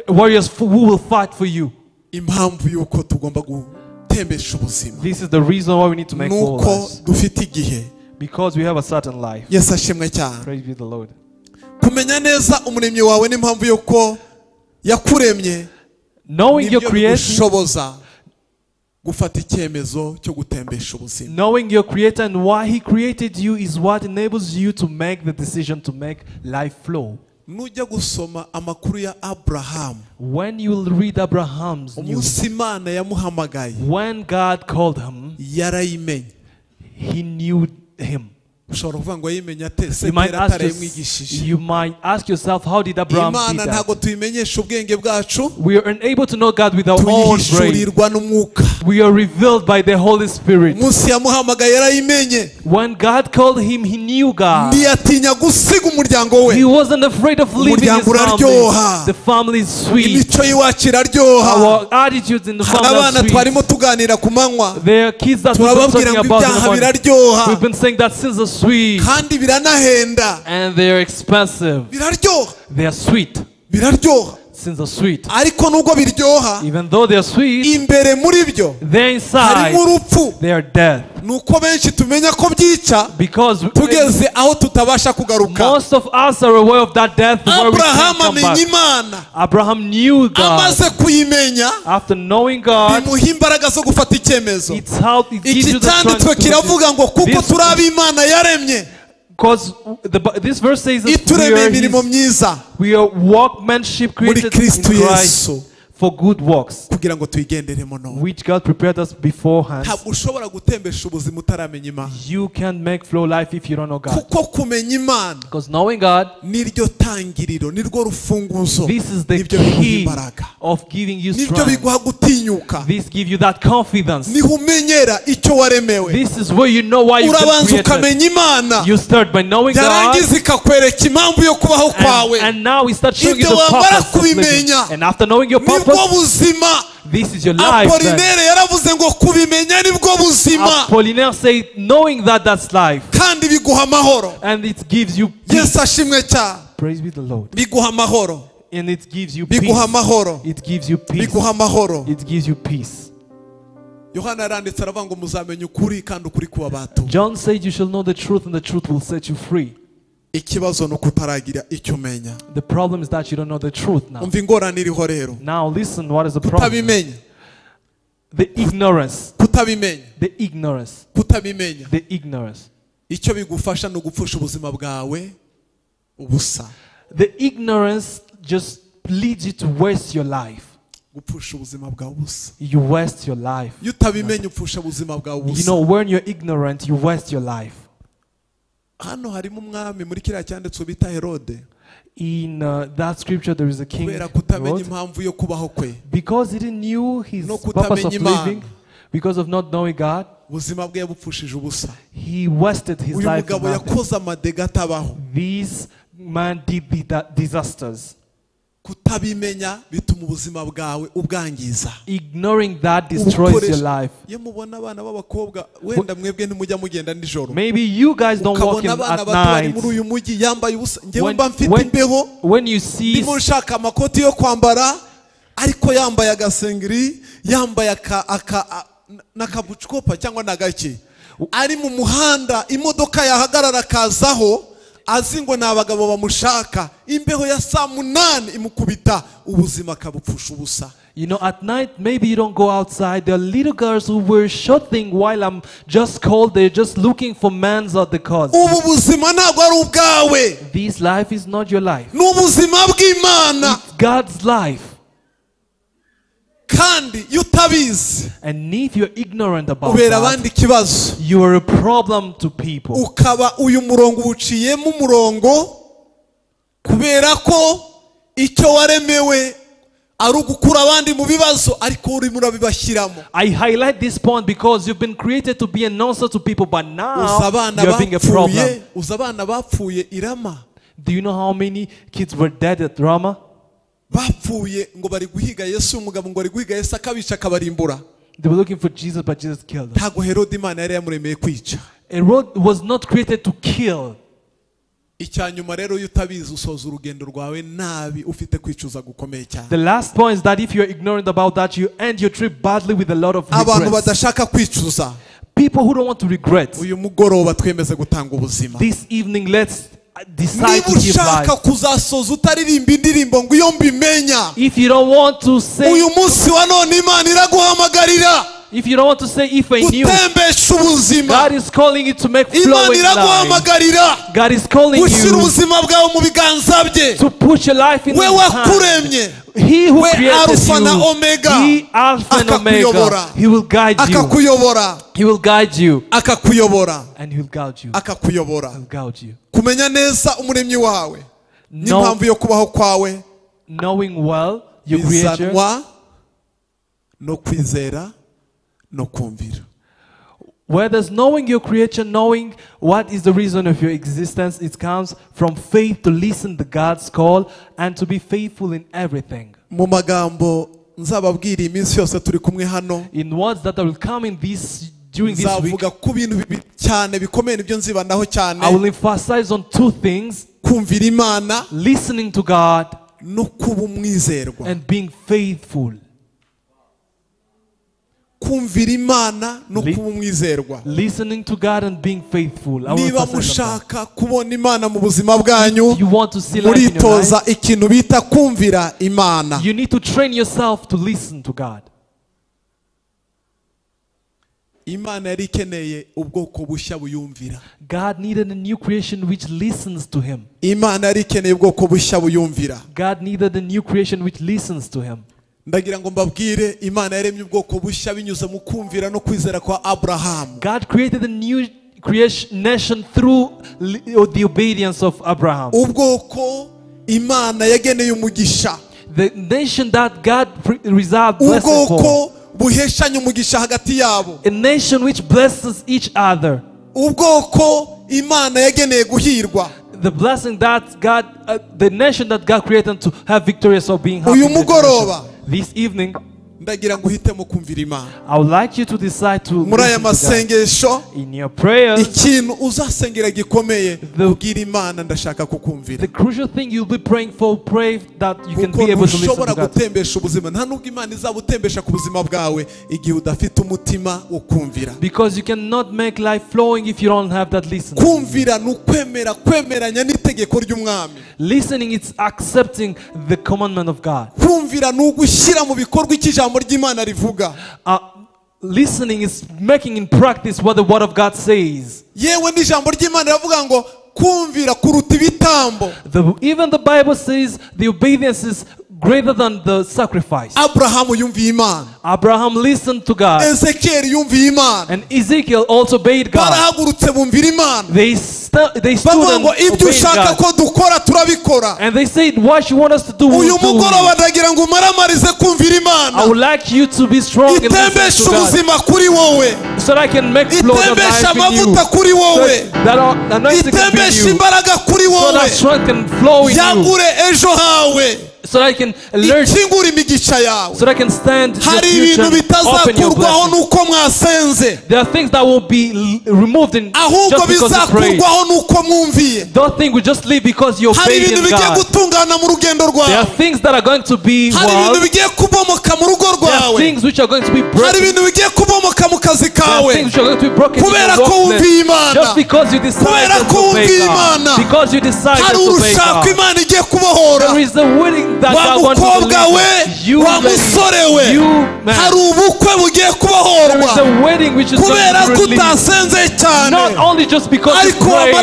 warriors who will fight for you. Impamvu yuko tugomba gutembesha ubuzima. This is the reason why we need to make full lives. Nuko dufite igihe. Because we have a certain life. Yesu ashimwe cyane. Praise be the Lord. Kumenya neza umuremyi wawe n'impamvu yuko yakuremye. Knowing your creation. Gufata icyemezo cyo gutembesha ubuzima. Knowing your creator and why he created you is what enables you to make the decision to make life flow. Nujya gusoma amakuru ya Abraham. When you will read Abraham's news. Imana yamuhamagaye. When God called him. Yarayimenye. He knew him. You might ask yourself, how did Abraham see that? We are unable to know God with our own brain. We are revealed by the Holy Spirit. When God called him, he knew God. He wasn't afraid of leaving his family. The family is sweet. Our attitudes in the family are sweet. There are kids that we've been talking about. We've been saying that sins are sweet. And they are expensive. They are sweet. Sins are sweet. Even though they are sweet, they're inside. They are death. Because most of us are aware of that death. Abraham knew God. After knowing God, it's how it gives you the strength. Because this verse says that we are workmanship created in Christ for good works, which God prepared us beforehand. You can't make flow life if you don't know God. Because knowing God, this is the key of giving you strength. This gives you that confidence. This is where you know why you've been created. You start by knowing God, and now we start showing you the purpose of living. And after knowing your purpose, this is your life. Apollinaire said, knowing that, that's life. And it gives you peace. Praise be the Lord. And it gives you peace. It gives you peace. It gives you peace. John said you shall know the truth and the truth will set you free. The problem is that you don't know the truth now. Now listen, what is the problem? The ignorance. The ignorance. The ignorance. The ignorance just leads you to waste your life. You waste your life. You know, when you're ignorant, you waste your life. In that scripture there is a king, because he didn't knew his purpose of living, because of not knowing God, he wasted his life. This man did disasters. Ignoring that destroys your life. Maybe you guys don't walk in at night. When you see azingo n'abagabo bamushaka imbeho ya saa 8 imukubita ubuzima akabupfusha ubusa. You know, at night maybe you don't go outside. There are little girls who wear short thing while I'm just cold. They're just looking for men's at the cause. Ubu buzima ntabwo ari ubwawe. This life is not your life. N'ubuzima bw'Imana. It's God's life. Kandi yutabizi. And if you're ignorant about that, you are a problem to people. Ukaba uyu murongo uciyemo umurongo kubera ko icyo waremewe I highlight this point because you've been created to be an answer to people, but now you're being a problem. Do you know how many kids were dead at Rama? They were looking for Jesus, but Jesus killed them. Herod was not created to kill. The last point is that if you're ignorant about that, you end your trip badly with a lot of regrets. People who don't want to regret. This evening, let's decide to give life. If you don't want to say, if you don't want to say if I knew, God is calling you to make flowing life. God is calling you to put your life in His hand. He who created you, He Alpha and Omega, He will guide you. He will guide you. And He will guide you. He will guide you. Knowing well your Creator. Where there's knowing your creature, knowing what is the reason of your existence, it comes from faith to listen to God's call and to be faithful in everything. In words that will come in this during this week, I will emphasize on two things: listening to God and being faithful. Listening to God and being faithful. If you want to see life in your life, you need to train yourself to listen to God. God needed a new creation which listens to Him. God needed a new creation which listens to Him. God created a new nation through the obedience of Abraham. The nation that God reserved blessing for. A nation which blesses each other. The blessing that God, the nation that God created to have victorious or being happy. This evening, I would like you to decide to listen to God. In your prayers, the crucial thing you'll be praying for, pray that you can be able to listen to God. Because you cannot make life flowing if you don't have that listening. Listening is accepting the commandment of God. Listening is making in practice what the Word of God says. Even the Bible says the obedience is greater than the sacrifice. Abraham listened to God. And Ezekiel also obeyed God. They stood and obeyed God. And they said, what you want us to do, we'll do. I would like you to be strong and listen to God, so that I can make flow of life in you, so that anointing can be in you, so that strength can flow in you, so that I can alert you, so that I can stand your future, open your blessings. There are things that will be removed just because you prayed. Those things will just leave because you obeyed in God. There are things that are going to be wild. There are things which are going to be broken. There are things which are going to be broken in your workplace. Just because you decided to obey God. Because you decided to obey God. There is a wedding that God wants to live. You lady, you man. There is a wedding which is going to be released. Not only just because you prayed,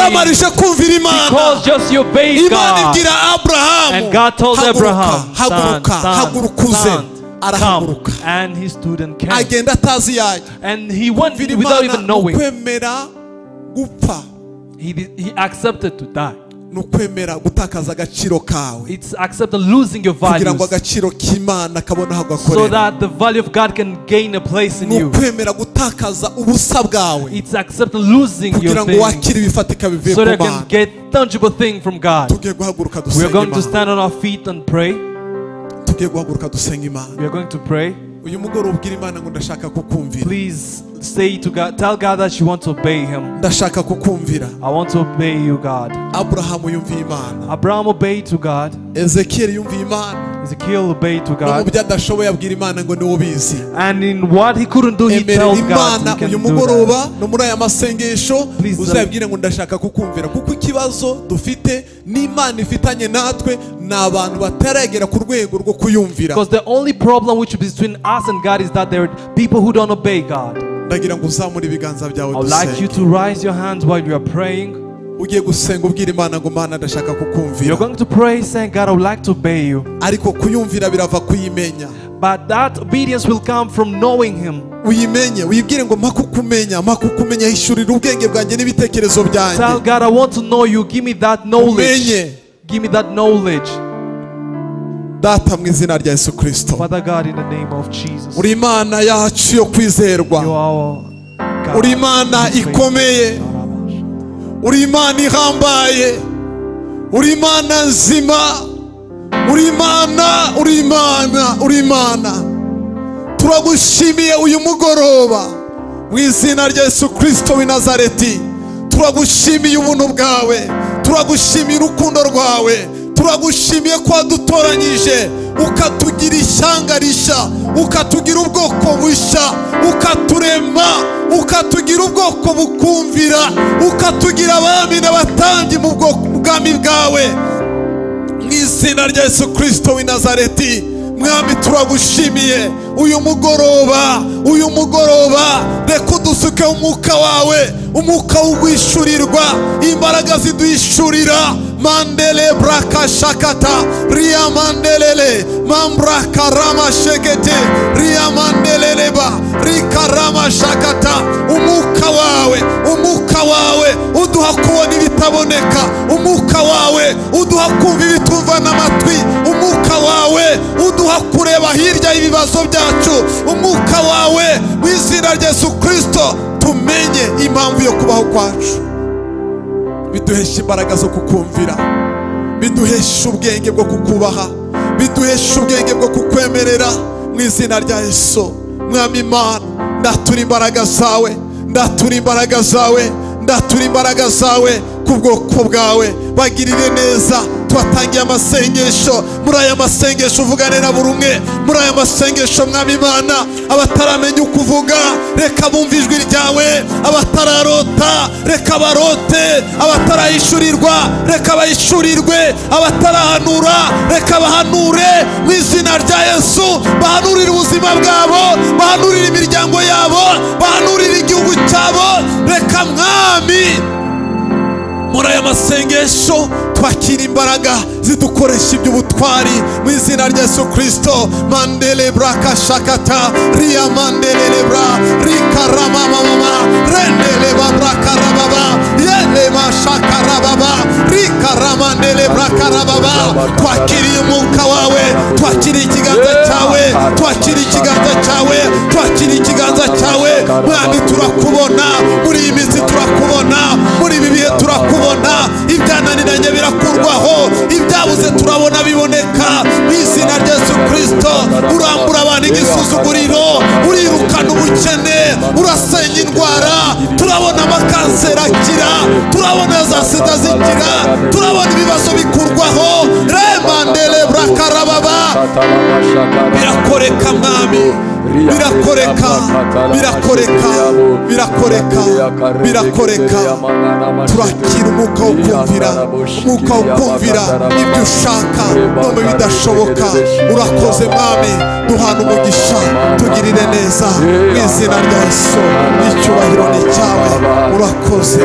because just you obeyed God. And God told Abraham, son, come. And he stood and came. And he went without even knowing. He accepted to die. nukwemera gutakaza agaciro kawe. It's accept losing your values. Kugira ngo agaciro k'Imana kabone aho gakorera. So that the value of God can gain a place in you. Nukwemera gutakaza ubusa bwawe. It's accept losing your things. Kugira ngo wakire ibifatika bivuye ku Mana. So that you can get tangible thing from God. Tugiye guhaguruka dusenga Imana. We are going to stand on our feet and pray. Tugiye guhaguruka dusenga Imana. We are going to pray. Uyu mugoroba ubwira Imana ngo ndashaka kukumvira. Please say to God, tell God that you want to obey Him. Ndashaka kukumvira. I want to obey you, God. Abraham yumviye Imana. Abraham obeyed to God. Ezekiel yumviye Imana. Ezekiel obeyed to God. No mubyo adashoboye abwira Imana ngo niwe ubizi. And in what he couldn't do, he told God he can do that. No muri aya masengesho uzabwire ngo ndashaka kukumvira kuko ikibazo dufite n'Imana ifitanye natwe n'abantu bataragera ku rwego rwo kuyumvira. Because the only problem which is between us and God is that there are people who don't obey God. Ndagira ngo uzamure ibiganza byawe dusenge. I would like you to raise your hands while you are praying. Ugiye gusenga ubwira Imana ngo Mana ndashaka kukumvira. You're going to pray saying, God, I would like to obey you. Ariko kuyumvira birava kuyimenya. But that obedience will come from knowing Him. Uyimenye, uyibwire ngo makukumenya hishurira ubwenge bwanjye n'ibitekerezo byanjye. Tell God, I want to know you. Give me that knowledge. Give me that knowledge. Data mu izina rya Yesu Kristo. Father God, in the name of Jesus. Uri Imana yacu yo kwizerwa. Uri Imana ikomeye. Uri Imana ihambaye. Uri Imana nzima. Uri Imana. Turagushimiye uyu mugoroba mu izina rya Yesu Kristo w'i Nazareti. Turagushimiye ubuntu bwawe. Turagushimiye urukundo rwawe. Turagushimiye ko wadutoranyije ukatugira ishyanga rishya, ukatugira ubwoko bushya, ukaturema, ukatugira ubwoko bukumvira, ukatugira abami n'abatambyi mu bwami bwawe mu izina rya Yesu Kristo w'i Nazareti. Mwami turagushimiye uyu mugoroba reka udusuke umwuka wawe, umwuka w'ugwishurirwa, imbaraga ziduhishurira. Mandele braka shakata ria mandelele mambraka rama shekete ria mandelele ba rikarama shakata. Umwuka wawe uduha kubona ibitaboneka, umwuka wawe uduha kumva ibitumva n'amatwi, umwuka wawe uduha kureba hirya y'ibibazo byacu, umwuka wawe mu izina rya Yesu Kristo tumenye impamvu yo kubaho kwacu. Biduhesha imbaraga zo kukumvira, biduhesha ubwenge bwo kukubaha, biduhesha ubwenge bwo kukwemerera mu izina rya Yesu. Mwami Imana, ndatura imbaraga zawe, ndatura imbaraga zawe ku bwoko bwawe. Bagirire neza, twatangiye amasengesho. Muri aya masengesho uvugane na buri umwe. Muri aya masengesho Mwami Imana, abataramenya ukuvuga reka bumve ijwi ryawe, abatararota reka barote, abatarahishurirwa reka bahishurirwe, abatarahanura reka bahanure mu izina rya Yesu. Bahanurire ubuzima bwabo, bahanurire imiryango yabo, bahanurire igihugu cyabo. Reka Mwami muri aya masengesho twakira imbaraga zidukoresha iby'ubutwari mu izina rya Yesu Kristo. Mandele braka shakata ria mandele bra rikarama mama rendele braka rababa yele mashakara baba rikarama ndele braka rababa. Twakiriye umwuka wawe, twakiriye ikiganza cyawe, twakiriye ikiganza cyawe, twakiriye ikiganza cyawe. Mwami turakubona muri iyi minsi, turakubona muri ibi bihe, turakubona. Ibyananiranye birakurwaho, ibyabuze turabona biboneka mu izina rya Yesu Kristo. Urambura abantu igisuzuguriro, urirukana ubukene, urasenya indwara. Turabona amakanseri akira, turabona za sida zikira, turabona ibibazo bikurwaho. Remandele brakarababa. Birakoreka Mwami, birakoreka. Turakira umwuka wo kumvira ibyo ushaka no mu bidashoboka. Urakoze Mwami, duhana umugisha, tugirire neza mu izina rya Yesu. Icyubahiro ni cyawe. Urakoze.